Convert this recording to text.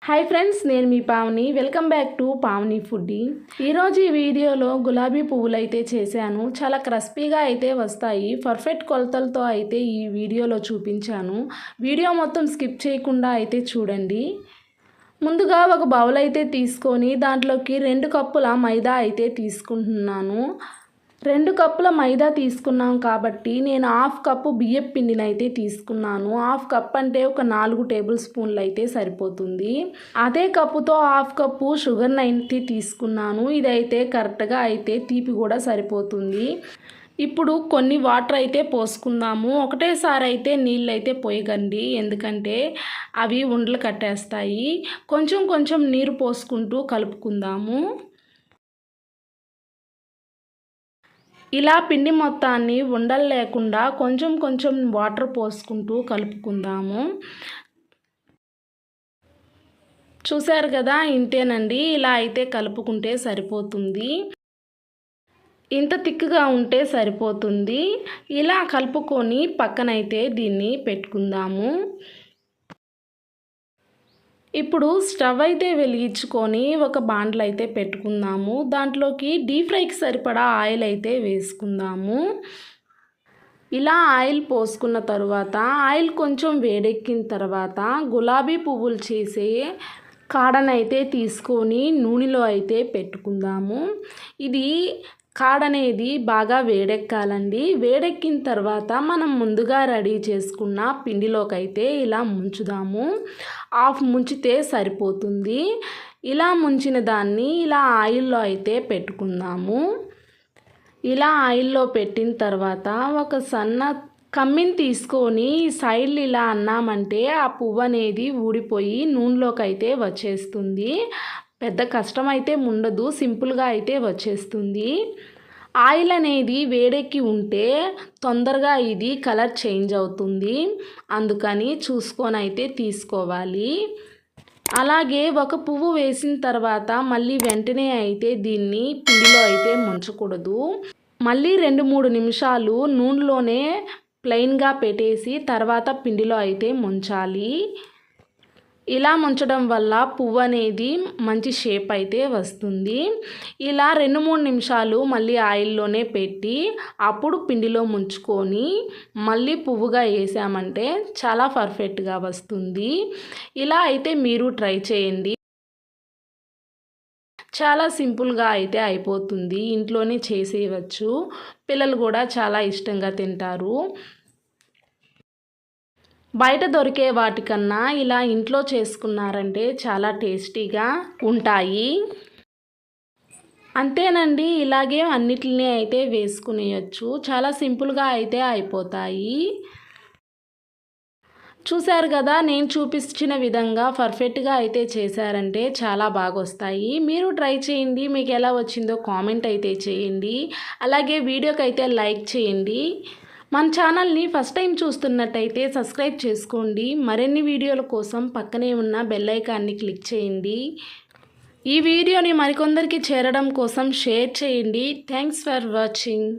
Hi friends, నేను మీ Pavani. Welcome back to Pavani foodie. ఈరోజు ఈ వీడియోలో గులాబీ పువ్వులు అయితే చేశాను. చాలా క్రిస్పీగా అయితే వస్తాయి. పర్ఫెక్ట్ కొలతలతో అయితే ఈ వీడియోలో చూపించాను. వీడియో మొత్తం స్కిప్ చేయకుండా అయితే చూడండి. ముందుగా ఒక బౌల్ అయితే తీసుకొని దాంట్లోకి 2 కప్పుల మైదా అయితే తీసుకుంటున్నాను. 2 కప్పుల మైదా తీసుకున్నాం కాబట్టి నేను 1/2 కప్పు బియ్యం పిండిని అయితే తీసుకున్నాను. 1/2 కప్ అంటే ఒక 4 టేబుల్ స్పూన్లు అయితే సరిపోతుంది. అదే కప్పుతో 1/2 కప్పు షుగర్ని అయితే తీసుకున్నాను. ఇదైతే కరెక్ట్గా అయితే తీపి కూడా సరిపోతుంది. ఇప్పుడు కొన్ని వాటర్ అయితే పోసుకుందాము. ఒకటేసారి అయితే నీళ్ళు అయితే పోయకండి, ఎందుకంటే అవి ఉండలు కట్టేస్తాయి. కొంచెం కొంచెం నీరు పోసుకుంటూ కలుపుకుందాము. ఇలా పిండి మొత్తాన్ని ఉండలు లేకుండా కొంచెం కొంచెం వాటర్ పోసుకుంటూ కలుపుకుందాము. చూశారు కదా, ఇంతేనండి. ఇలా అయితే కలుపుకుంటే సరిపోతుంది. ఇంత థిక్గా ఉంటే సరిపోతుంది. ఇలా కలుపుకొని పక్కనైతే దీన్ని పెట్టుకుందాము. ఇప్పుడు స్టవ్ అయితే వెలిగించుకొని ఒక బాండ్లు అయితే పెట్టుకుందాము. దాంట్లోకి డీప్ ఫ్రైకి సరిపడా ఆయిల్ అయితే వేసుకుందాము. ఇలా ఆయిల్ పోసుకున్న తర్వాత ఆయిల్ కొంచెం వేడెక్కిన తర్వాత గులాబీ పువ్వులు చేసే కాడనైతే తీసుకొని నూనెలో అయితే పెట్టుకుందాము. ఇది కాడనేది బాగా వేడెక్కాలండి. వేడెక్కిన తర్వాత మనం ముందుగా రెడీ చేసుకున్న పిండిలోకి అయితే ఇలా ముంచుదాము. హాఫ్ ముంచితే సరిపోతుంది. ఇలా ముంచిన దాన్ని ఇలా ఆయిల్లో అయితే పెట్టుకుందాము. ఇలా ఆయిల్లో పెట్టిన తర్వాత ఒక సన్న కమ్మిని తీసుకొని సైడ్లు ఇలా అన్నామంటే ఆ పువ్వు అనేది ఊడిపోయి నూనెలోకి అయితే వచ్చేస్తుంది. పెద్ద కష్టం అయితే ఉండదు, సింపుల్గా అయితే వచ్చేస్తుంది. ఆయిల్ అనేది వేడెక్కి ఉంటే తొందరగా ఇది కలర్ చేంజ్ అవుతుంది. అందుకని చూసుకొని అయితే తీసుకోవాలి. అలాగే ఒక పువ్వు వేసిన తర్వాత మళ్ళీ వెంటనే అయితే దీన్ని పిండిలో అయితే ముంచకూడదు. మళ్ళీ 2-3 నిమిషాలు నూనెలోనే ప్లెయిన్గా పెట్టేసి తర్వాత పిండిలో అయితే ముంచాలి. ఇలా ముంచడం వల్ల పువ్వు అనేది మంచి షేప్ అయితే వస్తుంది. ఇలా 2-3 నిమిషాలు మళ్ళీ ఆయిల్లోనే పెట్టి అప్పుడు పిండిలో ముంచుకొని మళ్ళీ పువ్వుగా వేసామంటే చాలా పర్ఫెక్ట్గా వస్తుంది. ఇలా అయితే మీరు ట్రై చేయండి. చాలా సింపుల్గా అయితే అయిపోతుంది. ఇంట్లోనే చేసేయవచ్చు. పిల్లలు కూడా చాలా ఇష్టంగా తింటారు. బయట దొరికే వాటికన్నా ఇలా ఇంట్లో చేసుకున్నారంటే చాలా టేస్టీగా ఉంటాయి. అంతేనండి, ఇలాగే అన్నిటిని అయితే వేసుకునేయచ్చు. చాలా సింపుల్గా అయితే అయిపోతాయి. చూశారు కదా, నేను చూపించిన విధంగా పర్ఫెక్ట్గా అయితే చేశారంటే చాలా బాగా వస్తాయి. మీరు ట్రై చేయండి. మీకు ఎలా వచ్చిందో కామెంట్ అయితే చేయండి. అలాగే వీడియోకి అయితే లైక్ చేయండి. మన ఛానల్ని ఫస్ట్ టైం చూస్తున్నట్టయితే సబ్స్క్రైబ్ చేసుకోండి. మరిన్ని వీడియోల కోసం పక్కనే ఉన్న బెల్ ఐకాన్ని క్లిక్ చేయండి. ఈ వీడియోని మరికొందరికి చేరడం కోసం షేర్ చేయండి. Thanks for watching.